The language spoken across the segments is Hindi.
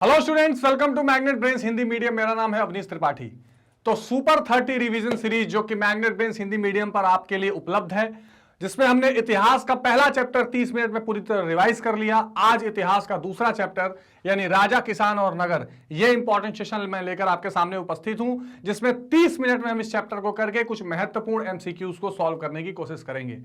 Hello students, welcome to Magnet Brains Hindi medium. मेरा नाम है अवनीश त्रिपाठी। तो सुपर 30 रिवीजन सीरीज जो कि मैग्नेट ब्रेन्स हिंदी मीडियम पर आपके लिए उपलब्ध है, जिसमें हमने इतिहास का पहला चैप्टर 30 मिनट में पूरी तरह रिवाइज कर लिया। आज इतिहास का दूसरा चैप्टर यानी राजा, किसान और नगर, ये इंपॉर्टेंट सेशन मैं लेकर आपके सामने उपस्थित हूं, जिसमें 30 मिनट में हम इस चैप्टर को करके कुछ महत्वपूर्ण एमसीक्यूज को सॉल्व करने की कोशिश करेंगे।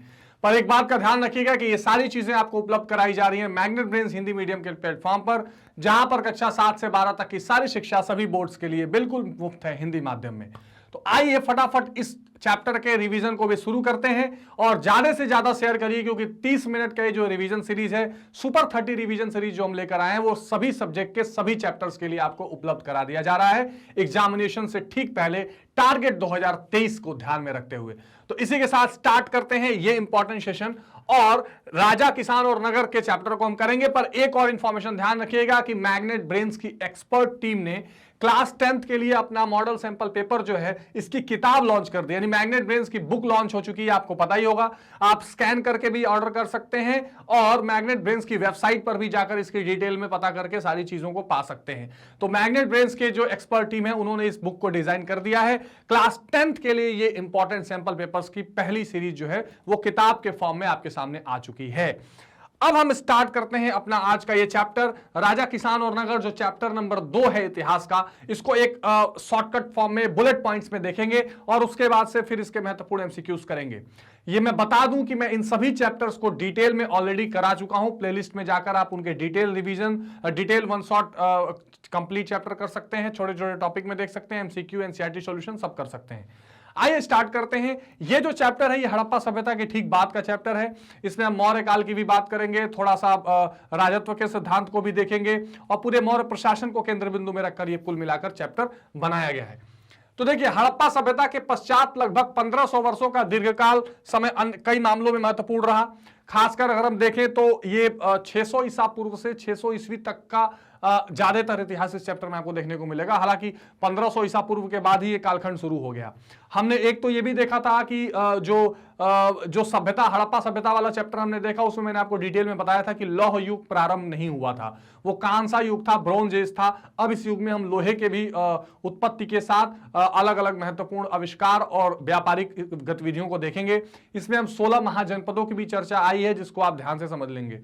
पर एक बात का ध्यान रखिएगा कि ये सारी चीजें आपको उपलब्ध कराई जा रही हैं मैग्नेट ब्रेन्स हिंदी मीडियम के प्लेटफॉर्म पर, जहां पर कक्षा 7 से 12 तक की सारी शिक्षा सभी बोर्ड्स के लिए बिल्कुल मुफ्त है हिंदी माध्यम में। तो आइए फटाफट इस चैप्टर के रिवीजन को भी शुरू करते हैं और ज्यादा से ज्यादा शेयर करिए, क्योंकि 30 मिनट का जो रिवीजन सीरीज है, सुपर 30 रिवीजन सीरीज जो हम लेकर आए हैं, वो सभी सब्जेक्ट के सभी चैप्टर्स के लिए आपको उपलब्ध करा दिया जा रहा है एग्जामिनेशन से ठीक पहले, टारगेट 2023 को ध्यान में रखते हुए। तो इसी के साथ स्टार्ट करते हैं ये इंपॉर्टेंट सेशन, और राजा, किसान और नगर के चैप्टर को हम करेंगे। पर एक और इंफॉर्मेशन ध्यान रखिएगा कि मैग्नेट ब्रेन्स की एक्सपर्ट टीम ने क्लास 10th के लिए अपना मॉडल सैंपल पेपर जो है, इसकी किताब लॉन्च कर दी, यानी मैग्नेट ब्रेन्स की बुक लॉन्च हो चुकी है, आपको पता ही होगा। आप स्कैन करके भी ऑर्डर कर सकते हैं और मैग्नेट ब्रेन्स की वेबसाइट पर भी जाकर इसकी डिटेल में पता करके सारी चीजों को पा सकते हैं। तो मैग्नेट ब्रेन्स के जो एक्सपर्ट टीम है, उन्होंने इस बुक को डिजाइन कर दिया है। क्लास 10th के लिए ये इंपॉर्टेंट सैंपल पेपर्स की पहली सीरीज जो है, वो किताब के फॉर्म में आपके सामने आ चुकी है। अब हम स्टार्ट करते हैं अपना आज का ये चैप्टर राजा, किसान और नगर, जो चैप्टर नंबर 2 है इतिहास का। इसको एक शॉर्टकट फॉर्म में बुलेट पॉइंट्स में देखेंगे और उसके बाद से फिर इसके महत्वपूर्ण एमसीक्यूज करेंगे। ये मैं बता दूं कि मैं इन सभी चैप्टर्स को डिटेल में ऑलरेडी करा चुका हूं। प्लेलिस्ट में जाकर आप उनके detail revision, detail one shot complete chapter कर सकते हैं, छोटे छोटे टॉपिक में देख सकते हैं, एमसीक्यू, एनसीईआरटी सॉल्यूशन सब कर सकते हैं। आइए स्टार्ट करते हैं। ये जो चैप्टर है, ये हड़प्पा सभ्यता के ठीक बाद का चैप्टर है। इसमें हम मौर्य काल की भी बात करेंगे, थोड़ा सा राजत्व के सिद्धांत को भी देखेंगे और पूरे मौर्य प्रशासन को केंद्र बिंदु में रखकर ये कुल मिलाकर चैप्टर बनाया गया है। तो देखिए, हड़प्पा सभ्यता के पश्चात लगभग 1500 वर्षों का दीर्घकाल समय कई मामलों में महत्वपूर्ण रहा। खासकर अगर हम देखें तो ये 600 ईसा पूर्व से 600 ईस्वी तक का ज्यादातर इतिहास इस चैप्टर में आपको देखने को मिलेगा। हालांकि 1500 ईसा पूर्व के बाद ही ये कालखंड शुरू हो गया। हमने एक तो ये भी देखा था कि जो सभ्यता, हड़प्पा सभ्यता वाला चैप्टर हमने देखा, उसमें मैंने आपको डिटेल में बताया था कि लौह युग प्रारंभ नहीं हुआ था, वो कांसा युग था, ब्रोंज एज था। अब इस युग में हम लोहे के भी उत्पत्ति के साथ अलग अलग महत्वपूर्ण आविष्कार और व्यापारिक गतिविधियों को देखेंगे। इसमें हम 16 महाजनपदों की भी चर्चा आई है, जिसको आप ध्यान से समझ लेंगे।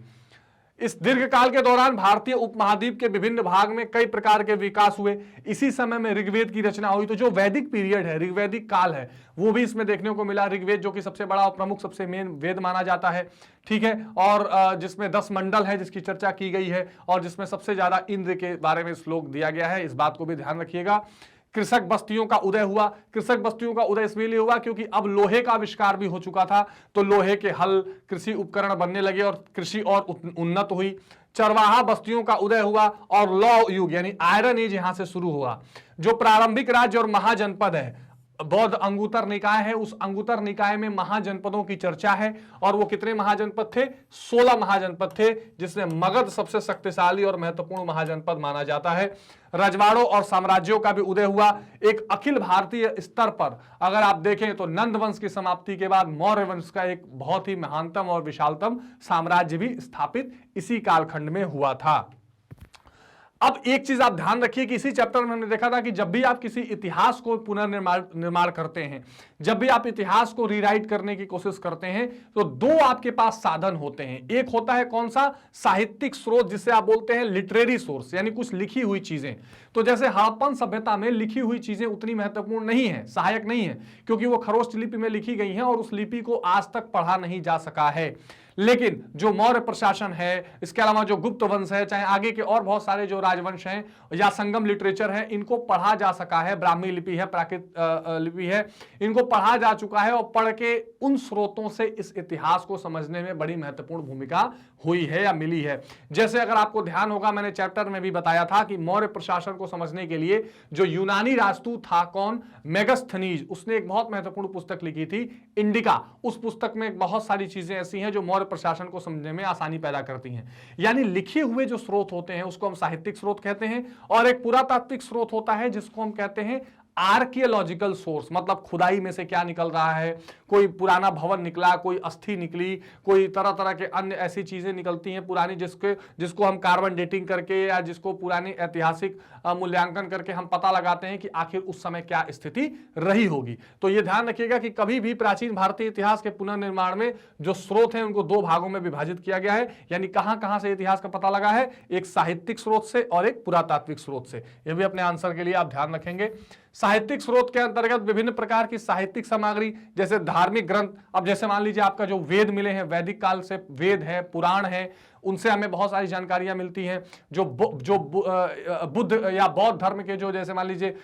इस दीर्घकाल के दौरान भारतीय उपमहाद्वीप के विभिन्न भाग में कई प्रकार के विकास हुए। इसी समय में ऋग्वेद की रचना हुई। तो जो वैदिक पीरियड है, ऋग्वैदिक काल है, वो भी इसमें देखने को मिला। ऋग्वेद जो कि सबसे बड़ा और प्रमुख, सबसे मेन वेद माना जाता है, ठीक है, और जिसमें 10 मंडल है जिसकी चर्चा की गई है, और जिसमें सबसे ज्यादा इंद्र के बारे में श्लोक दिया गया है। इस बात को भी ध्यान रखिएगा। कृषक बस्तियों का उदय हुआ। कृषक बस्तियों का उदय इसलिए हुआ क्योंकि अब लोहे का आविष्कार भी हो चुका था, तो लोहे के हल, कृषि उपकरण बनने लगे और कृषि और उन्नत हुई। चरवाहा बस्तियों का उदय हुआ और लौह युग यानी आयरन एज यहां से शुरू हुआ। जो प्रारंभिक राज्य और महाजनपद है, बौद्ध अंगुतर निकाय है, उस अंगुतर निकाय में महाजनपदों की चर्चा है। और वो कितने महाजनपद थे? 16 महाजनपद थे, जिसमें मगध सबसे शक्तिशाली और महत्वपूर्ण महाजनपद माना जाता है। रजवाड़ों और साम्राज्यों का भी उदय हुआ। एक अखिल भारतीय स्तर पर अगर आप देखें तो नंद वंश की समाप्ति के बाद मौर्य वंश का एक बहुत ही महानतम और विशालतम साम्राज्य भी स्थापित इसी कालखंड में हुआ था। अब एक चीज आप ध्यान रखिए कि इसी चैप्टर में हमने देखा था कि जब भी आप किसी इतिहास को पुनर्निर्माण करते हैं, जब भी आप इतिहास को रीराइट करने की कोशिश करते हैं, तो दो आपके पास साधन होते हैं। एक होता है कौन सा? साहित्यिक स्रोत, जिसे आप बोलते हैं लिटरेरी सोर्स, यानी कुछ लिखी हुई चीजें। तो जैसे हड़प्पन सभ्यता में लिखी हुई चीजें उतनी महत्वपूर्ण नहीं है, सहायक नहीं है, क्योंकि वो खरोष्ट लिपि में लिखी गई हैं और उस लिपि को आज तक पढ़ा नहीं जा सका है। लेकिन जो मौर्य प्रशासन है, इसके अलावा जो गुप्त वंश है, चाहे आगे के और बहुत सारे जो राजवंश हैं या संगम लिटरेचर है, इनको पढ़ा जा सका है। ब्राह्मी लिपि है, प्राकृत लिपि है, इनको पढ़ा जा चुका है और पढ़ के उन स्रोतों से इस इतिहास को समझने में बड़ी महत्वपूर्ण भूमिका हुई है या मिली है। जैसे अगर आपको ध्यान होगा, मैंने चैप्टर में भी बताया था कि मौर्य प्रशासन को समझने के लिए जो यूनानी राजदूत था, कौन? मेगस्थनीज, उसने एक बहुत महत्वपूर्ण पुस्तक लिखी थी, इंडिका। उस पुस्तक में बहुत सारी चीजें ऐसी हैं जो मौर्य प्रशासन को समझने में आसानी पैदा करती हैं। यानी लिखे हुए जो स्रोत होते हैं उसको हम साहित्यिक स्रोत कहते हैं, और एक पुरातात्विक स्रोत होता है जिसको हम कहते हैं आर्कियोलॉजिकल सोर्स, मतलब खुदाई में से क्या निकल रहा है, कोई पुराना भवन निकला, कोई अस्थि निकली, कोई तरह तरह के अन्य ऐसी चीजें निकलती हैं पुरानी जिसको हम कार्बन डेटिंग करके या जिसको पुरानी ऐतिहासिक मूल्यांकन करके हम पता लगाते हैं कि आखिर उस समय क्या स्थिति रही होगी। तो यह ध्यान रखिएगा कि कभी भी प्राचीन भारतीय इतिहास के पुनर्निर्माण में जो स्रोत हैं उनको दो भागों में विभाजित किया गया है, यानी कहां कहां से इतिहास का पता लगा है, एक साहित्यिक स्रोत से और एक पुरातात्विक स्रोत से। यह भी अपने आंसर के लिए आप ध्यान रखेंगे। साहित्यिक स्रोत के अंतर्गत विभिन्न प्रकार की साहित्यिक सामग्री, जैसे धार्मिक ग्रंथ, अब जैसे मान लीजिए आपका जो वेद मिले हैं, वैदिक काल से वेद है, पुराण है, उनसे हमें बहुत सारी जानकारियां मिलती हैं। जो बुद्ध या बौद्ध धर्म के जो जैसे मान लीजिए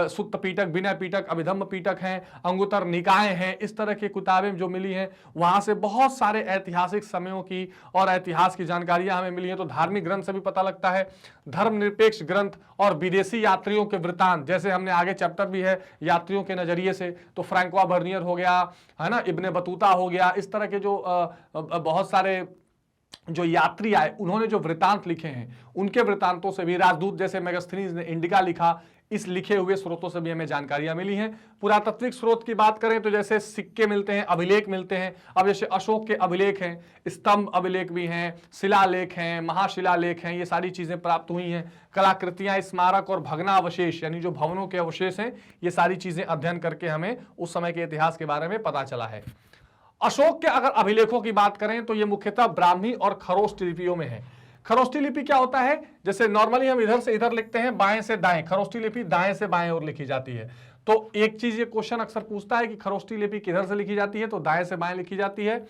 सुत्त पीटक, विनय पीटक, अभिधम्म पीटक हैं, अंगुत्तर निकाय हैं, इस तरह की किताबें जो मिली हैं, वहां से बहुत सारे ऐतिहासिक समयों की और इतिहास की जानकारियां हमें मिली हैं। तो धार्मिक ग्रंथ से भी पता लगता है, धर्मनिरपेक्ष ग्रंथ और विदेशी यात्रियों के वृत्तांत, जैसे हमने आगे चैप्टर भी है यात्रियों के नजरिए से, तो फ्रैंकोआ बर्नियर हो गया, है ना, इब्ने बतूता हो गया, इस तरह के जो बहुत सारे जो यात्री आए उन्होंने जो वृतांत लिखे हैं, उनके वृतांतों से भी, राजदूत जैसे मेगास्थनीज ने इंडिका लिखा, इस लिखे हुए स्रोतों से भी हमें जानकारियां मिली हैं। पुरातात्विक स्रोत की बात करें तो जैसे सिक्के मिलते हैं, अभिलेख मिलते हैं। अब जैसे अशोक के अभिलेख हैं, स्तंभ अभिलेख भी हैं, शिलालेख हैं, महाशिलालेख हैं, ये सारी चीजें प्राप्त हुई हैं। कलाकृतियां, स्मारक और भग्नावशेष, यानी जो भवनों के अवशेष हैं, ये सारी चीजें अध्ययन करके हमें उस समय के इतिहास के बारे में पता चला है। अशोक के अगर अभिलेखों की बात करें तो ये मुख्यतः ब्राह्मी और खरोष्ट लिपियों में है। खरोष्टी लिपि क्या होता है, जैसे नॉर्मली हम इधर से इधर लिखते हैं, बाएं से दाएं, खरोष्टी लिपि दाएं से बाएं ओर लिखी जाती है। तो एक चीज ये क्वेश्चन अक्सर पूछता है कि खरोष्टी लिपि किधर से लिखी जाती है, तो दाएं से बाएं लिखी जाती है।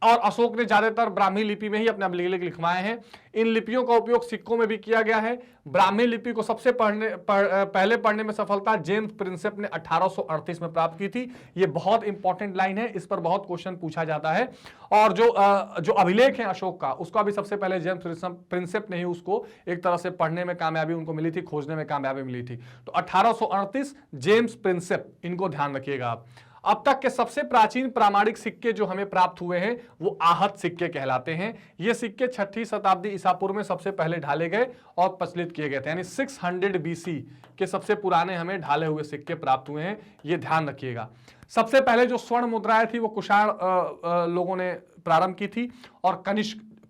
और अशोक ने ज्यादातर ब्राह्मी लिपि में ही अपने अभिलेख लिखवाए हैं। इन लिपियों का उपयोग सिक्कों में भी किया गया है। ब्राह्मी लिपि को सबसे पहले पढ़ने में सफलता जेम्स प्रिंसेप ने 1838 में प्राप्त की थी। ये बहुत इंपॉर्टेंट लाइन है, इस पर बहुत क्वेश्चन पूछा जाता है। और जो अभिलेख है अशोक का, उसका भी सबसे पहले जेम्स प्रिंसेप ने ही उसको एक तरह से पढ़ने में कामयाबी उनको मिली थी, खोजने में कामयाबी मिली थी। तो 1838 जेम्स प्रिंसेप, इनको ध्यान रखिएगा आप। अब तक के सबसे प्राचीन प्रामाणिक सिक्के जो हमें प्राप्त हुए हैं वो आहत सिक्के कहलाते हैं। ये सिक्के 6ठी शताब्दी ईसा पूर्व में सबसे पहले ढाले गए और प्रचलित किए गए थे, यानी 600 BC के सबसे पुराने हमें ढाले हुए सिक्के प्राप्त हुए हैं, ये ध्यान रखिएगा। सबसे पहले जो स्वर्ण मुद्राएं थी वो कुषाण लोगों ने प्रारंभ की थी, और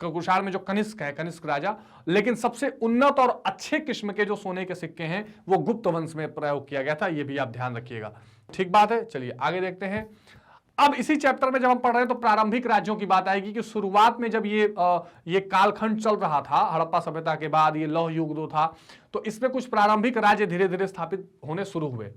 कुषाण में जो कनिष्क है, कनिष्क राजा, लेकिन सबसे उन्नत और अच्छे किस्म के जो सोने के सिक्के हैं वो गुप्त वंश में प्रयोग किया गया था, ये भी आप ध्यान रखिएगा। ठीक बात है, चलिए आगे देखते हैं। अब इसी चैप्टर में जब हम पढ़ रहे हैं तो प्रारंभिक राज्यों की बात आएगी कि शुरुआत में जब ये कालखंड चल रहा था, हड़प्पा सभ्यता के बाद ये लौह युग जो था, तो इसमें कुछ प्रारंभिक राज्य धीरे धीरे स्थापित होने शुरू हुए।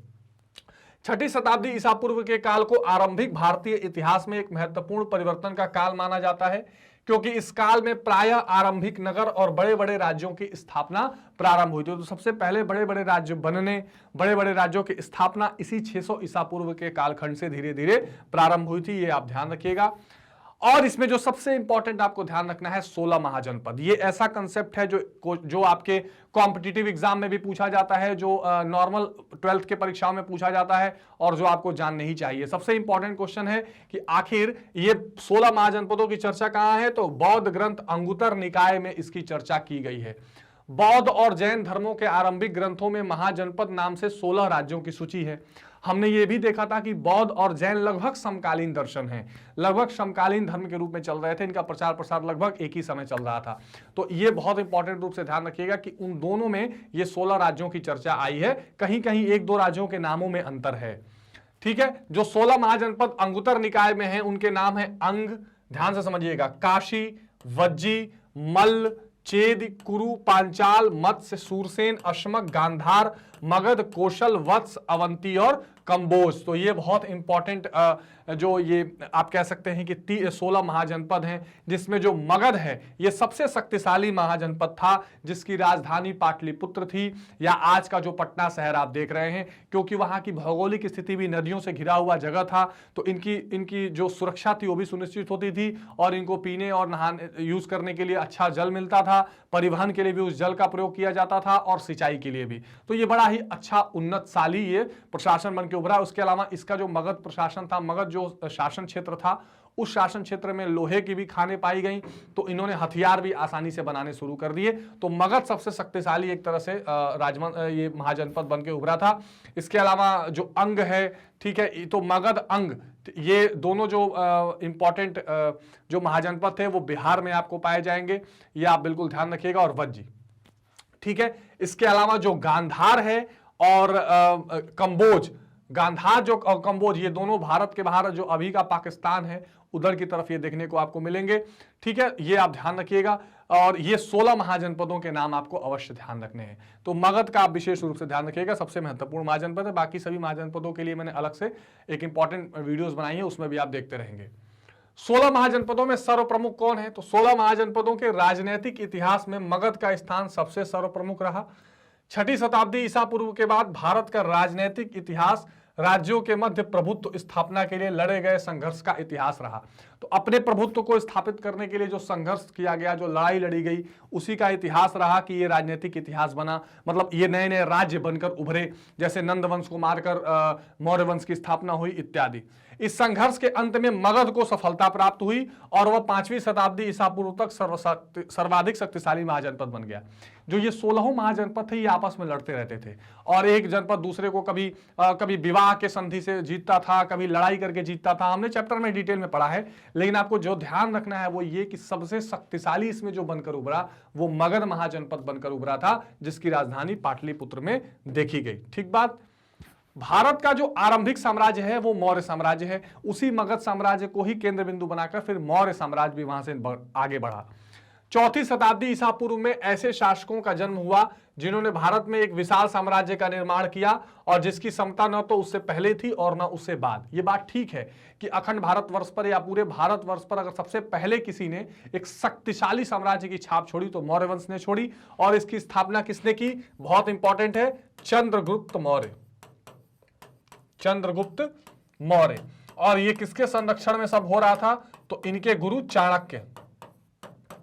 6ठी शताब्दी ईसा पूर्व के काल को आरंभिक भारतीय इतिहास में एक महत्वपूर्ण परिवर्तन का काल माना जाता है, क्योंकि इस काल में प्रायः आरंभिक नगर और बड़े बड़े राज्यों की स्थापना प्रारंभ हुई थी। तो सबसे पहले बड़े बड़े राज्य बनने, बड़े बड़े राज्यों की स्थापना इसी 600 ईसा पूर्व के कालखंड से धीरे धीरे प्रारंभ हुई थी, ये आप ध्यान रखिएगा। और इसमें जो सबसे इंपॉर्टेंट आपको ध्यान रखना है 16 महाजनपद। ये ऐसा कंसेप्ट है जो आपके कॉम्पिटिटिव एग्जाम में भी पूछा जाता है, जो नॉर्मल 12th के परीक्षाओं में पूछा जाता है, और जो आपको जानने ही चाहिए। सबसे इंपॉर्टेंट क्वेश्चन है कि आखिर ये 16 महाजनपदों की चर्चा कहां है, तो बौद्ध ग्रंथ अंगुत्तर निकाय में इसकी चर्चा की गई है। बौद्ध और जैन धर्मों के आरंभिक ग्रंथों में महाजनपद नाम से 16 राज्यों की सूची है। हमने ये भी देखा था कि बौद्ध और जैन लगभग समकालीन दर्शन हैं, लगभग समकालीन धर्म के रूप में चल रहे थे, इनका प्रचार प्रसार लगभग एक ही समय चल रहा था। तो ये बहुत इंपॉर्टेंट रूप से ध्यान रखिएगा कि उन दोनों में ये 16 राज्यों की चर्चा आई है, कहीं कहीं 1-2 राज्यों के नामों में अंतर है। ठीक है, जो 16 महाजनपद अंगुत्तर निकाय में हैं उनके नाम है अंग, ध्यान से समझिएगा, काशी, वज्जी, मल्ल, चेद, कुरु, पांचाल, मत्स्य, सूरसेन, अश्मक, गांधार, मगध, कौशल, वत्स, अवंती और कंबोज। तो ये बहुत इंपॉर्टेंट जो ये आप कह सकते हैं कि 16 महाजनपद हैं, जिसमें जो मगध है ये सबसे शक्तिशाली महाजनपद था, जिसकी राजधानी पाटलिपुत्र थी, या आज का जो पटना शहर आप देख रहे हैं, क्योंकि वहां की भौगोलिक स्थिति भी नदियों से घिरा हुआ जगह था, तो इनकी जो सुरक्षा थी वो भी सुनिश्चित होती थी, और इनको पीने और नहाने यूज करने के लिए अच्छा जल मिलता था, परिवहन के लिए भी उस जल का प्रयोग किया जाता था, और सिंचाई के लिए भी। तो ये बड़ा ही अच्छा उन्नतशाली ये प्रशासन बन के उभरा। उसके अलावा इसका जो मगध प्रशासन था, मगध जो शासन क्षेत्र था, उस शासन क्षेत्र में लोहे की भी खानें पाई गई, तो इन्होंने हथियार भी आसानी से बनाने शुरू कर दिए। तो मगध सबसे शक्तिशाली एक तरह से ये महाजनपद बन के उभरा था। इसके अलावा जो अंग है, ठीक है, तो मगध अंग, ये दोनों जो इंपॉर्टेंट जो महाजनपद थे वो बिहार में आपको पाए जाएंगे, ये आप बिल्कुल ध्यान रखिएगा, और वज्जी, ठीक है। इसके अलावा जो गांधार है और कंबोज, गांधार जो और कंबोज, ये दोनों भारत के बाहर जो अभी का पाकिस्तान है उधर की तरफ ये देखने को आपको मिलेंगे, ठीक है, ये आप ध्यान रखिएगा। और ये 16 महाजनपदों के नाम आपको अवश्य ध्यान रखने हैं। तो मगध का आप विशेष रूप से ध्यान रखिएगा, सबसे महत्वपूर्ण महाजनपद है। बाकी सभी महाजनपदों के लिए मैंने अलग से एक इंपॉर्टेंट वीडियोस बनाई है, उसमें भी आप देखते रहेंगे। 16 महाजनपदों में सर्वप्रमुख कौन है? तो 16 महाजनपदों के राजनीतिक इतिहास में मगध का स्थान सबसे सर्वप्रमुख रहा। 6ठी शताब्दी ईसा पूर्व के बाद भारत का राजनीतिक इतिहास राज्यों के मध्य प्रभुत्व स्थापना के लिए लड़े गए संघर्ष का इतिहास रहा। तो अपने प्रभुत्व को स्थापित करने के लिए जो संघर्ष किया गया, जो लड़ाई लड़ी गई, उसी का इतिहास रहा कि ये राजनीतिक इतिहास बना। मतलब ये नए नए राज्य बनकर उभरे, जैसे नंद वंश को मारकर मौर्य वंश की स्थापना हुई इत्यादि। इस संघर्ष के अंत में मगध को सफलता प्राप्त हुई और वह 5वीं शताब्दी ईसा पूर्व तक सर्वाधिक शक्तिशाली महाजनपद बन गया। जो ये 16 महाजनपद थे, ये आपस में लड़ते रहते थे और एक जनपद दूसरे को कभी विवाह के संधि से जीतता था, कभी लड़ाई करके जीतता था। हमने चैप्टर में डिटेल में पढ़ा है, लेकिन आपको जो ध्यान रखना है वो ये कि सबसे शक्तिशाली इसमें जो बनकर उभरा वो मगध महाजनपद बनकर उभरा था, जिसकी राजधानी पाटलिपुत्र में देखी गई। ठीक बात। भारत का जो आरंभिक साम्राज्य है वो मौर्य साम्राज्य है। उसी मगध साम्राज्य को ही केंद्र बिंदु बनाकर फिर मौर्य साम्राज्य भी वहां से आगे बढ़ा। 4ठी शताब्दी ईसा पूर्व में ऐसे शासकों का जन्म हुआ जिन्होंने भारत में एक विशाल साम्राज्य का निर्माण किया और जिसकी क्षमता न तो उससे पहले थी और न उससे बाद। ये बात ठीक है कि अखंड भारतवर्ष पर या पूरे भारतवर्ष पर अगर सबसे पहले किसी ने एक शक्तिशाली साम्राज्य की छाप छोड़ी तो मौर्य वंश ने छोड़ी। और इसकी स्थापना किसने की? बहुत इंपॉर्टेंट है, चंद्रगुप्त मौर्य। चंद्रगुप्त मौर्य। और ये किसके संरक्षण में सब हो रहा था? तो इनके गुरु चाणक्य,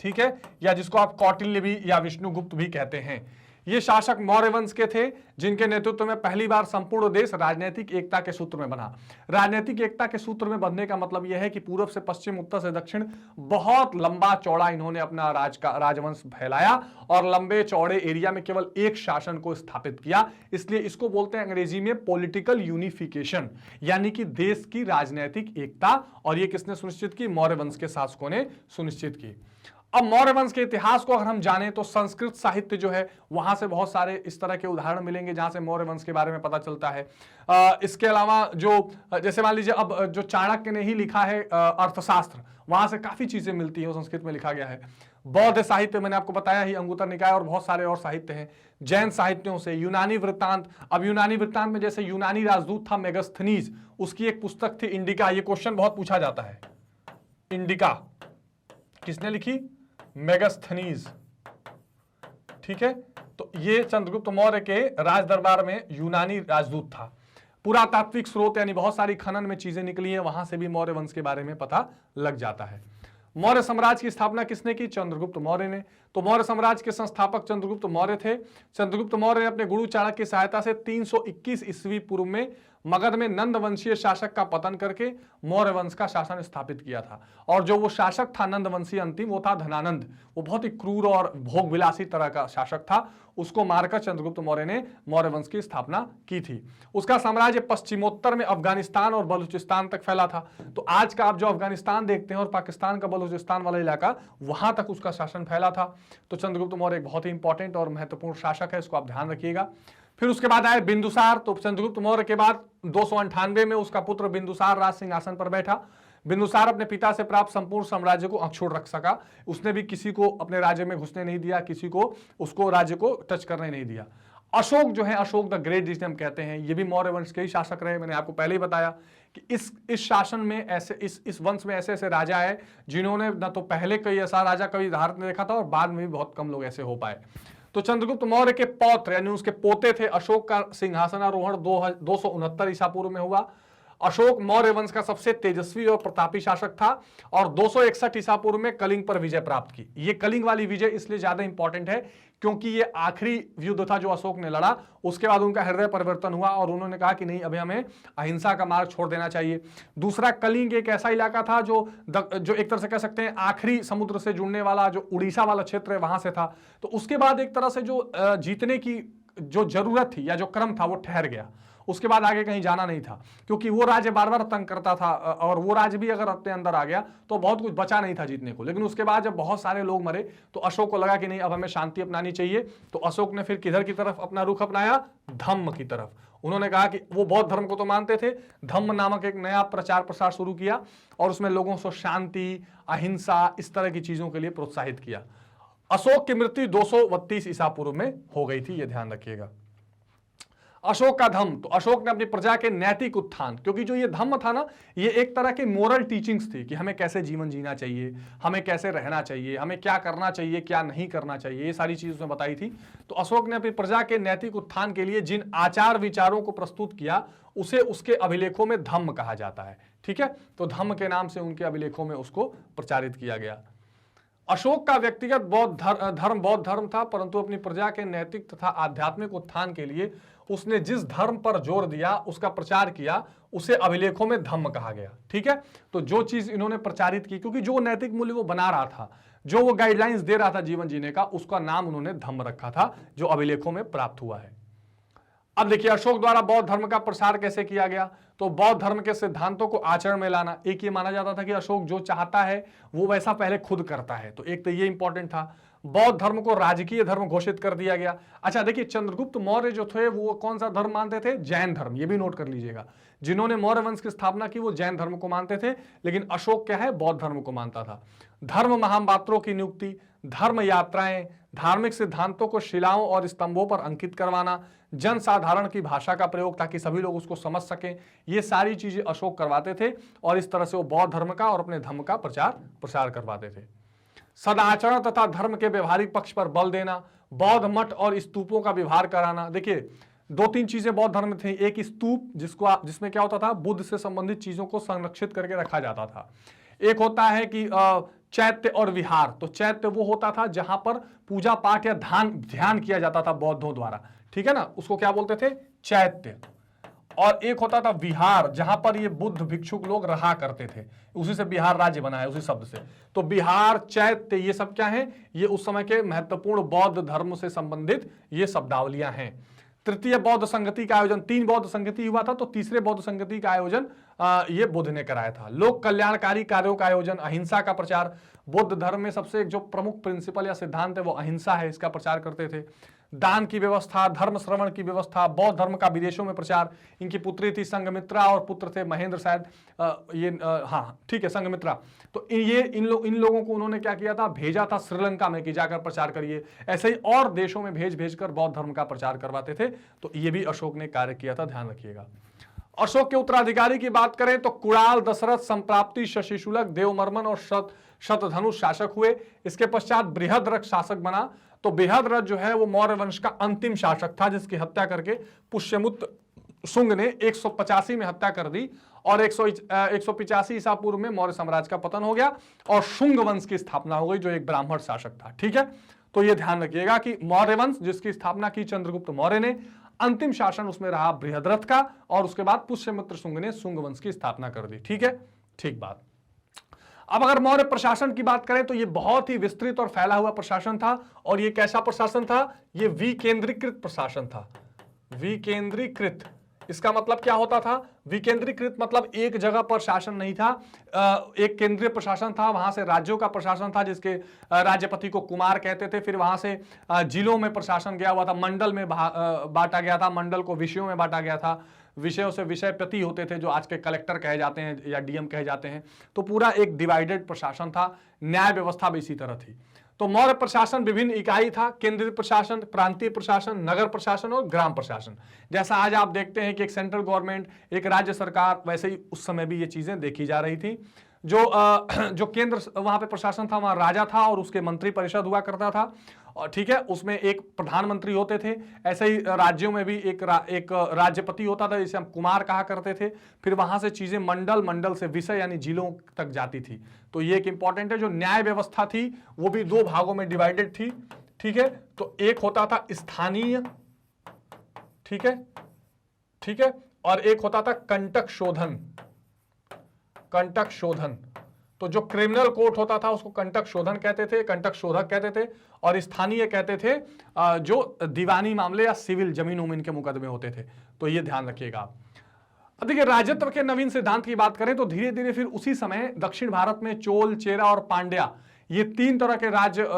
ठीक है, या जिसको आप कौटिल्य भी या विष्णुगुप्त भी कहते हैं। ये शासक मौर्य वंश के थे जिनके नेतृत्व में पहली बार संपूर्ण देश राजनीतिक एकता के सूत्र में बना। राजनीतिक एकता के सूत्र में बनने का मतलब यह है कि पूर्व से पश्चिम, उत्तर से दक्षिण बहुत लंबा चौड़ा इन्होंने अपना राजवंश फैलाया और लंबे चौड़े एरिया में केवल एक शासन को स्थापित किया। इसलिए इसको बोलते हैं अंग्रेजी में पॉलिटिकल यूनिफिकेशन, यानी कि देश की राजनीतिक एकता। और ये किसने सुनिश्चित की? मौर्य वंश के शासकों ने सुनिश्चित की। अब मौर्य वंश के इतिहास को अगर हम जानें तो संस्कृत साहित्य जो है वहां से बहुत सारे इस तरह के उदाहरण मिलेंगे जहां से मौर्य वंश के बारे में पता चलता है। इसके अलावा जो जैसे मान लीजिए अब जो चाणक्य ने ही लिखा है अर्थशास्त्र, वहां से काफी चीजें मिलती है, संस्कृत में लिखा गया है। बौद्ध साहित्य मैंने आपको बताया ही, अंगुत्तर निकाय और बहुत सारे और साहित्य हैं। जैन साहित्यों से यूनानी वृत्तांत, अब यूनानी वृत्तांत में जैसे यूनानी राजदूत था मेगास्थनीज, उसकी एक पुस्तक थी इंडिका। ये क्वेश्चन बहुत पूछा जाता है, इंडिका किसने लिखी? मेगास्थनीज, ठीक है। तो ये चंद्रगुप्त मौर्य के राज दरबार में यूनानी राजदूत था। पुरातात्विक स्रोत यानी बहुत सारी खनन में चीजें निकली हैं, वहां से भी मौर्य वंश के बारे में पता लग जाता है। मौर्य साम्राज्य की स्थापना किसने की? चंद्रगुप्त मौर्य ने। तो मौर्य साम्राज्य के संस्थापक चंद्रगुप्त मौर्य थे। चंद्रगुप्त मौर्य ने अपने गुरु चाणक्य की सहायता से 321 ईस्वी पूर्व में मगध में नंद वंशीय शासक का पतन करके मौर्य वंश का शासन स्थापित किया था। और जो वो शासक था नंद वंशीय अंतिम, वो था धनानंद। वो बहुत ही क्रूर और भोग विलासी तरह का शासक था। उसको मारकर चंद्रगुप्त मौर्य ने मौर्य वंश की स्थापना की थी। उसका साम्राज्य पश्चिमोत्तर में अफगानिस्तान और बलूचिस्तान तक फैला था। तो आज का आप जो अफगानिस्तान देखते हैं और पाकिस्तान का बलूचिस्तान वाला इलाका, वहां तक उसका शासन फैला था। तो चंद्रगुप्त मौर्य एक बहुत ही इंपॉर्टेंट और महत्वपूर्ण शासक है, इसको आप ध्यान रखिएगा। फिर उसके बाद आए बिंदुसार। तो चंद्रगुप्त मौर्य के बाद 298 में उसका पुत्र बिंदुसार राज सिंहासन पर बैठा। बिंदुसार अपने पिता से प्राप्त संपूर्ण साम्राज्य को अक्षुण्ण रख सका। उसने भी किसी को अपने राज्य में घुसने नहीं दिया, किसी को उसको राज्य को टच करने नहीं दिया। अशोक जो है, अशोक द ग्रेट जिसे हम कहते हैं, ये भी मौर्य वंश के ही शासक रहे। मैंने आपको पहले ही बताया कि इस शासन में ऐसे इस वंश में ऐसे ऐसे राजा है जिन्होंने न तो पहले कोई ऐसा राजा कभी भारत में देखा था और बाद में भी बहुत कम लोग ऐसे हो पाए। तो चंद्रगुप्त मौर्य के पौत्र यानी उसके पोते थे अशोक का सिंहासनारोहण 269 ईसा पूर्व में हुआ। अशोक मौर्य वंश का सबसे तेजस्वी और प्रतापी शासक था और 261 ईसा पूर्व में कलिंग पर विजय प्राप्त की। ये कलिंग वाली विजय इसलिए ज्यादा इंपॉर्टेंट है क्योंकि ये आखिरी युद्ध था जो अशोक ने लड़ा। उसके बाद उनका हृदय परिवर्तन हुआ और उन्होंने कहा कि नहीं, अभी हमें अहिंसा का मार्ग छोड़ देना चाहिए। दूसरा, कलिंग एक ऐसा इलाका था जो एक तरह से कह सकते हैं आखिरी समुद्र से जुड़ने वाला जो उड़ीसा वाला क्षेत्र है वहां से था। तो उसके बाद एक तरह से जो जीतने की जो जरूरत थी या जो क्रम था वो ठहर गया। उसके बाद आगे कहीं जाना नहीं था क्योंकि वो राज्य बार बार तंग करता था और वो राज्य भी अगर अपने अंदर आ गया तो बहुत कुछ बचा नहीं था जीतने को। लेकिन उसके बाद जब बहुत सारे लोग मरे तो अशोक को लगा कि नहीं, अब हमें शांति अपनानी चाहिए। तो अशोक ने फिर किधर की तरफ अपना रुख अपनाया? धम्म की तरफ। उन्होंने कहा कि वो बौद्ध धर्म को तो मानते थे, धम्म नामक एक नया प्रचार प्रसार शुरू किया और उसमें लोगों को शांति, अहिंसा, इस तरह की चीजों के लिए प्रोत्साहित किया। अशोक की मृत्यु 232 ईसा पूर्व में हो गई थी, यह ध्यान रखिएगा। अशोक का धम्म, तो अशोक ने अपनी प्रजा के नैतिक उत्थान, क्योंकि जो ये धम्म था ना, ये एक तरह की मोरल टीचिंग्स थी कि हमें कैसे जीवन जीना चाहिए, हमें कैसे रहना चाहिए, हमें क्या करना चाहिए, क्या नहीं करना चाहिए, ये सारी चीज उसने बताई थी। तो अशोक ने अपनी प्रजा के नैतिक उत्थान के लिए जिन आचार विचारों को प्रस्तुत किया उसे उसके अभिलेखों में धम्म कहा जाता है। ठीक है, तो धम्म के नाम से उनके अभिलेखों में उसको प्रचारित किया गया। अशोक का व्यक्तिगत बौद्ध धर्म था, परंतु अपनी प्रजा के नैतिक तथा आध्यात्मिक उत्थान के लिए उसने जिस धर्म पर जोर दिया, उसका प्रचार किया, उसे अभिलेखों में धम्म कहा गया। ठीक है, तो जो चीज इन्होंने प्रचारित की, क्योंकि जो नैतिक मूल्य वो बना रहा था, जो वो गाइडलाइंस दे रहा था जीवन जीने का, उसका नाम उन्होंने धम्म रखा था, जो अभिलेखों में प्राप्त हुआ है। अब देखिए अशोक द्वारा बौद्ध धर्म का प्रसार कैसे किया गया। तो बौद्ध धर्म के सिद्धांतों को आचरण में लाना, एक ये माना जाता था कि अशोक जो चाहता है वो वैसा पहले खुद करता है, तो एक तो ये इंपॉर्टेंट था। बौद्ध धर्म को राजकीय धर्म घोषित कर दिया गया। अच्छा देखिए, चंद्रगुप्त मौर्य जो थे वो कौन सा धर्म मानते थे? जैन धर्म, ये भी नोट कर लीजिएगा। जिन्होंने मौर्य वंश की स्थापना की वो जैन धर्म को मानते थे, लेकिन अशोक क्या है? बौद्ध धर्म को मानता था। धर्म महापात्रों की नियुक्ति, धर्म यात्राएं, धार्मिक सिद्धांतों को शिलाओं और स्तंभों पर अंकित करवाना, जन साधारण की भाषा का प्रयोग ताकि सभी लोग उसको समझ सकें, ये सारी चीजें अशोक करवाते थे और इस तरह से वो बौद्ध धर्म का और अपने धर्म का प्रसार करवाते थे। सदाचरण तथा धर्म के व्यवहारिक पक्ष पर बल देना, बौद्ध मठ और स्तूपों का व्यवहार कराना। देखिए दो तीन चीजें बौद्ध धर्म में थी। एक स्तूप, जिसमें क्या होता था? बुद्ध से संबंधित चीजों को संरक्षित करके रखा जाता था। एक होता है कि चैत्य और विहार। तो चैत्य वो होता था जहां पर पूजा पाठ या ध्यान किया जाता था बौद्धों द्वारा, ठीक है ना, उसको क्या बोलते थे? चैत्य। और एक होता था विहार, जहां पर ये बुद्ध भिक्षुक लोग रहा करते थे, उसी से बिहार राज्य बना है, उसी शब्द से। तो बिहार, चैत्य, ये सब क्या है? ये उस समय के महत्वपूर्ण बौद्ध धर्म से संबंधित ये शब्दावलियां हैं। तृतीय बौद्ध संगति का आयोजन, 3 बौद्ध संगति हुआ था, तो तीसरे बौद्ध संगति का आयोजन ये बुद्ध ने कराया था। लोक कल्याणकारी कार्यों का आयोजन, अहिंसा का प्रचार। बुद्ध धर्म में सबसे जो प्रमुख प्रिंसिपल या सिद्धांत है वो अहिंसा है, इसका प्रचार करते थे। दान की व्यवस्था, धर्म श्रवण की व्यवस्था, बौद्ध धर्म का विदेशों में प्रचार। इनकी पुत्री थी संघमित्रा और पुत्र थे महेंद्र, शायद हाँ ठीक है, संघमित्रा। तो इन लोगों को उन्होंने क्या किया था? भेजा था श्रीलंका में कि जाकर प्रचार करिए। ऐसे ही और देशों में भेज कर बौद्ध धर्म का प्रचार करवाते थे। तो ये भी अशोक ने कार्य किया था, ध्यान रखिएगा। अशोक के उत्तराधिकारी की बात करें तो कुणाल, दशरथ, संप्राप्ति, शशिशुलक, देवमर्मन और शतधनु शासक हुए। इसके पश्चात बृहद्रथ शासक बना। तो बृहद्रथ जो है वो मौर्य वंश का अंतिम शासक था, जिसकी हत्या करके पुष्यमुत्र शुंग ने 185 में हत्या कर दी और 185 ईसा पूर्व में मौर्य साम्राज्य का पतन हो गया और शुंग वंश की स्थापना हो गई, जो एक ब्राह्मण शासक था। ठीक है, तो ये ध्यान रखिएगा कि मौर्य वंश जिसकी स्थापना की चंद्रगुप्त मौर्य ने, अंतिम शासन उसमें रहा बृहद्रथ का और उसके बाद पुष्यमित्र शुंग ने शुंग वंश की स्थापना कर दी। ठीक है, ठीक बात। अब अगर मौर्य प्रशासन की बात करें तो ये बहुत ही विस्तृत और फैला हुआ प्रशासन था। और ये कैसा प्रशासन था? ये विकेंद्रीकृत प्रशासन था। विकेंद्रीकृत, इसका मतलब क्या होता था? विकेंद्रीकृत मतलब एक जगह पर शासन नहीं था, एक केंद्रीय प्रशासन था, वहां से राज्यों का प्रशासन था, जिसके राज्यपति को कुमार कहते थे। फिर वहां से जिलों में प्रशासन गया हुआ था, मंडल में बांटा गया था, मंडल को विषयों में बांटा गया था, विषयों से विषय प्रति होते थे, जो आज के कलेक्टर कहे जाते हैं या डीएम कहे जाते हैं। तो पूरा एक डिवाइडेड प्रशासन था। न्याय व्यवस्था भी इसी तरह थी। तो मौर्य प्रशासन विभिन्न इकाई था, केंद्रीय प्रशासन, प्रांतीय प्रशासन, नगर प्रशासन और ग्राम प्रशासन। जैसा आज आप देखते हैं कि एक सेंट्रल गवर्नमेंट, एक राज्य सरकार, वैसे ही उस समय भी ये चीजें देखी जा रही थी। जो केंद्र वहां पे प्रशासन था, वहां राजा था और उसके मंत्री परिषद हुआ करता था। और ठीक है, उसमें एक प्रधानमंत्री होते थे। ऐसे ही राज्यों में भी एक राज्यपति होता था, जिसे हम कुमार कहा करते थे। फिर वहां से चीजें मंडल, मंडल से विषय यानी जिलों तक जाती थी। तो ये एक इंपॉर्टेंट है। जो न्याय व्यवस्था थी वो भी दो भागों में डिवाइडेड थी, ठीक है। तो एक होता था स्थानीय, ठीक है, ठीक है, और एक होता था कंटक शोधन। कंटक शोधन, तो जो क्रिमिनल कोर्ट होता था उसको कंटक शोधन कहते थे, कंटक शोधक कहते थे, और स्थानीय कहते थे जो दीवानी मामले या सिविल जमीन उमीन के मुकदमे होते थे। तो ये ध्यान रखिएगा। अब देखिए, राजत्व के नवीन सिद्धांत की बात करें तो धीरे धीरे फिर उसी समय दक्षिण भारत में चोल, चेरा और पांड्या, ये तीन तरह के राज्य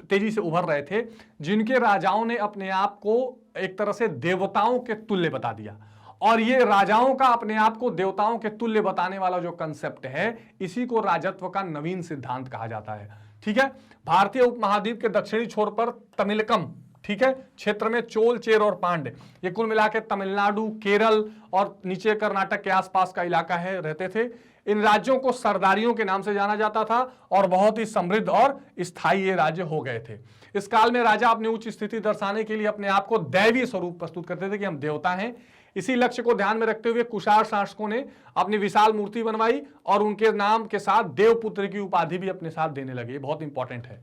तेजी से उभर रहे थे, जिनके राजाओं ने अपने आप को एक तरह से देवताओं के तुल्य बता दिया। और ये राजाओं का अपने आप को देवताओं के तुल्य बताने वाला जो कंसेप्ट है, इसी को राजत्व का नवीन सिद्धांत कहा जाता है, ठीक है। भारतीय उपमहाद्वीप के दक्षिणी छोर पर तमिलकम, ठीक है, क्षेत्र में चोल, चेर और पांड्य, ये कुल मिला के तमिलनाडु, केरल और नीचे कर्नाटक के आसपास का इलाका है, रहते थे। इन राज्यों को सरदारियों के नाम से जाना जाता था और बहुत ही समृद्ध और स्थायी ये राज्य हो गए थे। इस काल में राजा अपनी उच्च स्थिति दर्शाने के लिए अपने आप को दैवीय स्वरूप प्रस्तुत करते थे कि हम देवता हैं। इसी लक्ष्य को ध्यान में रखते हुए कुषाण शासकों ने अपनी विशाल मूर्ति बनवाई और उनके नाम के साथ देवपुत्र की उपाधि भी अपने साथ देने लगे। बहुत इंपॉर्टेंट है।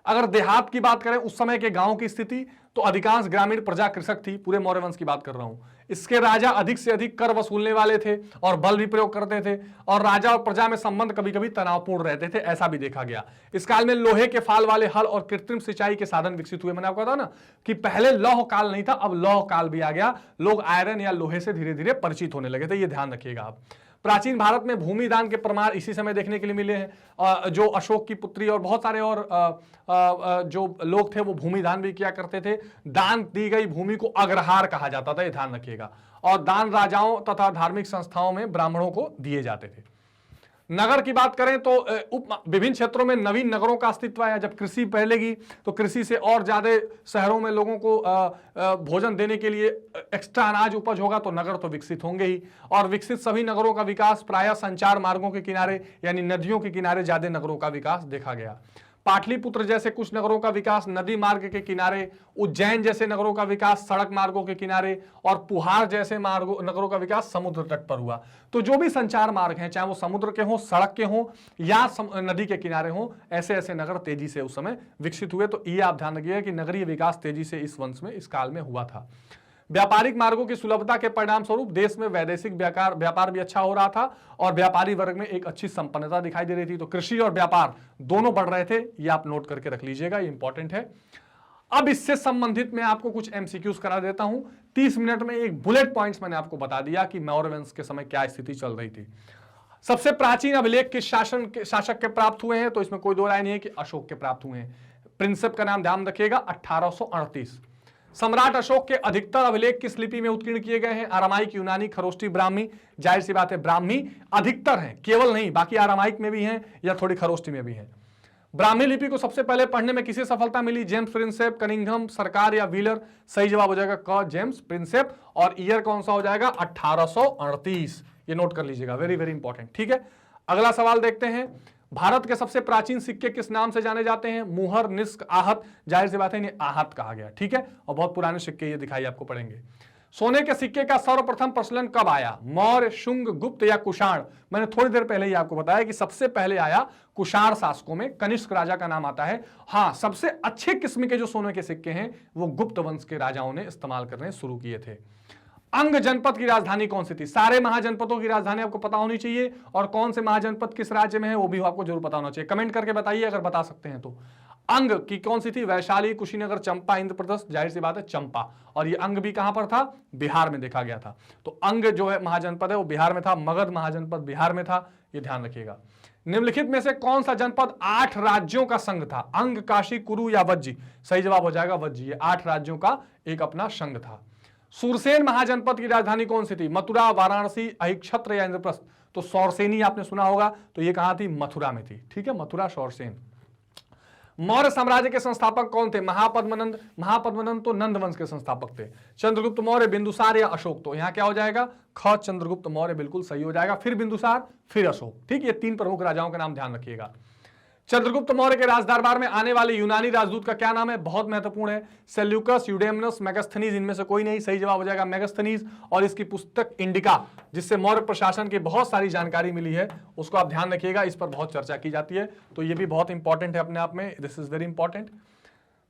अगर देहात की बात करें, उस समय के गांव की स्थिति, तो अधिकांश ग्रामीण प्रजा कृषक थी। पूरे मौर्य वंश की बात कर रहा हूं। इसके राजा अधिक से अधिक कर वसूलने वाले थे और बल भी प्रयोग करते थे, और राजा और प्रजा में संबंध कभी कभी तनावपूर्ण रहते थे, ऐसा भी देखा गया। इस काल में लोहे के फाल वाले हल और कृत्रिम सिंचाई के साधन विकसित हुए। मैंने आपको कहा था ना कि पहले लौह काल नहीं था, अब लौह काल भी आ गया। लोग आयरन या लोहे से धीरे धीरे परिचित होने लगे थे, ये ध्यान रखिएगा आप। प्राचीन भारत में भूमि दान के प्रमाण इसी समय देखने के लिए मिले हैं। जो अशोक की पुत्री और बहुत सारे और जो लोग थे वो भूमि दान भी किया करते थे। दान दी गई भूमि को अग्रहार कहा जाता था, ये ध्यान रखिएगा। और दान राजाओं तथा धार्मिक संस्थाओं में ब्राह्मणों को दिए जाते थे। नगर की बात करें तो विभिन्न क्षेत्रों में नवीन नगरों का अस्तित्व आया। जब कृषि फैलेगी तो कृषि से और ज्यादा शहरों में लोगों को भोजन देने के लिए एक्स्ट्रा अनाज उपज होगा, तो नगर तो विकसित होंगे ही। और विकसित सभी नगरों का विकास प्रायः संचार मार्गों के किनारे यानी नदियों के किनारे ज्यादा नगरों का विकास देखा गया। पाटलिपुत्र जैसे कुछ नगरों का विकास नदी मार्ग के किनारे, उज्जैन जैसे नगरों का विकास सड़क मार्गों के किनारे, और पुहार जैसे नगरों का विकास समुद्र तट पर हुआ। तो जो भी संचार मार्ग हैं, चाहे वो समुद्र के हों, सड़क के हों या नदी के किनारे हों, ऐसे ऐसे नगर तेजी से उस समय विकसित हुए। तो ये आप ध्यान रखिएगा कि नगरीय विकास तेजी से इस वंश में, इस काल में हुआ था। व्यापारिक मार्गों की सुलभता के परिणाम स्वरूप देश में वैदेशिक व्यापार भी अच्छा हो रहा था और व्यापारी वर्ग में एक अच्छी संपन्नता दिखाई दे रही थी। तो कृषि और व्यापार दोनों बढ़ रहे थे, ये आप नोट करके रख लीजिएगा, ये इंपॉर्टेंट है। अब इससे संबंधित मैं आपको कुछ एमसीक्यूज करा देता हूं। 30 मिनट में एक बुलेट पॉइंट्स मैंने आपको बता दिया कि मौर्य वंश के समय क्या स्थिति चल रही थी। सबसे प्राचीन अभिलेख किस शासक के प्राप्त हुए हैं, तो इसमें कोई दो राय नहीं है कि अशोक के प्राप्त हुए हैं। प्रिंसेप का नाम ध्यान रखिएगा, 1838। सम्राट अशोक के अधिकतर अभिलेख किस लिपि में उत्कीर्ण किए गए हैं? अरामाइक, यूनानी, खरोष्टी, ब्राह्मी। जाहिर सी बात है ब्राह्मी अधिकतर हैं, केवल नहीं, बाकी अरामाइक में भी हैं या थोड़ी खरोष्टी में भी हैं। ब्राह्मी लिपि को सबसे पहले पढ़ने में किसे सफलता मिली? जेम्स प्रिंसेप, कनिंघम, सरकार या व्हीलर? सही जवाब हो जाएगा क, जेम्स प्रिंसेप। और ईयर कौन सा हो जाएगा? 1838। ये नोट कर लीजिएगा, वेरी वेरी इंपॉर्टेंट, ठीक है। अगला सवाल देखते हैं। भारत के सबसे प्राचीन सिक्के किस नाम से जाने जाते हैं? मुहर, निष्क, आहत। जाहिर सी बात है इन्हें आहत कहा गया, ठीक है। और बहुत पुराने सिक्के ये दिखाई आपको पड़ेंगे। सोने के सिक्के का सर्वप्रथम प्रचलन कब आया? मौर्य, शुंग, गुप्त या कुषाण? मैंने थोड़ी देर पहले ही आपको बताया कि सबसे पहले आया कुषाण शासकों में, कनिष्क राजा का नाम आता है। हाँ, सबसे अच्छे किस्म के जो सोने के सिक्के हैं वो गुप्त वंश के राजाओं ने इस्तेमाल करने शुरू किए थे। अंग जनपद की राजधानी कौन सी थी? सारे महाजनपदों की राजधानी आपको पता होनी चाहिए, और कौन से महाजनपद किस राज्य में है वो भी आपको जरूर पता होना चाहिए। कमेंट करके बताइए अगर बता सकते हैं तो। अंग की कौन सी थी? वैशाली, कुशीनगर, चंपा, इंद्रप्रस्थ। जाहिर सी बात है चंपा। और ये अंग भी कहां पर था? बिहार में देखा गया था। तो अंग जो है महाजनपद है वो बिहार में था। मगध महाजनपद बिहार में था, ये ध्यान रखिएगा। निम्नलिखित में से कौन सा जनपद 8 राज्यों का संघ था? अंग, काशी, कुरु या वज्जी? सही जवाब हो जाएगा वज्जी। ये 8 राज्यों का एक अपना संघ था। सूरसेन महाजनपद की राजधानी कौन सी थी? मथुरा, वाराणसी, अहिक्षत्र या इंद्रप्रस्थ? तो सौरसेनी आपने सुना होगा, तो ये कहां थी? मथुरा में थी, ठीक है, मथुरा, सौरसेन। मौर्य साम्राज्य के संस्थापक कौन थे? महापद्मनंद। महापद्मनंद तो नंद वंश के संस्थापक थे। चंद्रगुप्त मौर्य, बिंदुसार या अशोक? तो यहां क्या हो जाएगा? ख, चंद्रगुप्त मौर्य बिल्कुल सही हो जाएगा। फिर बिंदुसार, फिर अशोक, ठीक। ये 3 प्रमुख राजाओं के नाम ध्यान रखिएगा। चंद्रगुप्त मौर्य के राजदरबार में आने वाले यूनानी राजदूत का क्या नाम है? बहुत महत्वपूर्ण है। सेल्यूकस, यूडेमनस, मेगास्थनीज, इनमें से कोई नहीं, सही जवाब हो जाएगा मेगास्थनीज। और इसकी पुस्तक इंडिका, जिससे मौर्य प्रशासन की बहुत सारी जानकारी मिली है, उसको आप ध्यान रखिएगा, इस पर बहुत चर्चा की जाती है, तो ये भी बहुत इंपॉर्टेंट है अपने आप में, दिस इज वेरी इंपॉर्टेंट।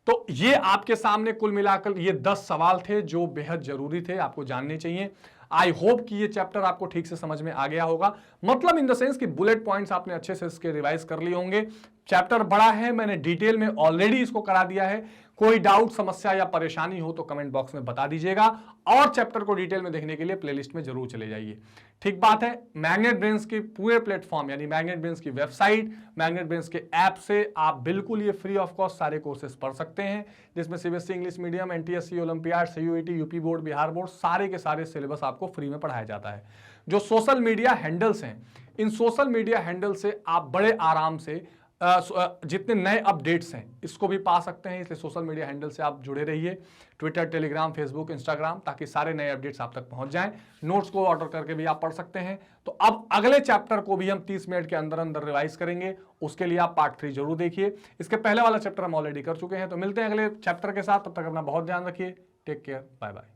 तो ये आपके सामने कुल मिलाकर ये 10 सवाल थे जो बेहद जरूरी थे, आपको जानने चाहिए। आई होप कि ये चैप्टर आपको ठीक से समझ में आ गया होगा, मतलब इन द सेंस कि बुलेट पॉइंट्स आपने अच्छे से इसके रिवाइज कर लिए होंगे। चैप्टर बड़ा है, मैंने डिटेल में ऑलरेडी इसको करा दिया है। कोई डाउट, समस्या या परेशानी हो तो कमेंट बॉक्स में बता दीजिएगा, और चैप्टर को डिटेल में देखने के लिए प्लेलिस्ट में जरूर चले जाइए। ठीक बात है। मैग्नेट ब्रेन्स के पूरे प्लेटफॉर्म यानी मैग्नेट ब्रेन्स की वेबसाइट, मैग्नेट ब्रेन्स के ऐप से आप बिल्कुल ये फ्री ऑफ कॉस्ट सारे कोर्सेज पढ़ सकते हैं, जिसमें CBSE English medium, NTSC, olympiad, CUET, UP board, Bihar board, सारे के सारे सिलेबस आपको फ्री में पढ़ाया जाता है। जो सोशल मीडिया हैंडल्स हैं, इन सोशल मीडिया हैंडल से आप बड़े आराम से जितने नए अपडेट्स हैं इसको भी पा सकते हैं, इसलिए सोशल मीडिया हैंडल से आप जुड़े रहिए, ट्विटर, टेलीग्राम, फेसबुक, इंस्टाग्राम, ताकि सारे नए अपडेट्स आप तक पहुंच जाएं। नोट्स को ऑर्डर करके भी आप पढ़ सकते हैं। तो अब अगले चैप्टर को भी हम 30 मिनट के अंदर अंदर रिवाइज करेंगे, उसके लिए आप पार्ट 3 जरूर देखिए। इसके पहले वाला चैप्टर हम ऑलरेडी कर चुके हैं। तो मिलते हैं अगले चैप्टर के साथ, तब तक अपना बहुत ध्यान रखिए। Take care, bye bye.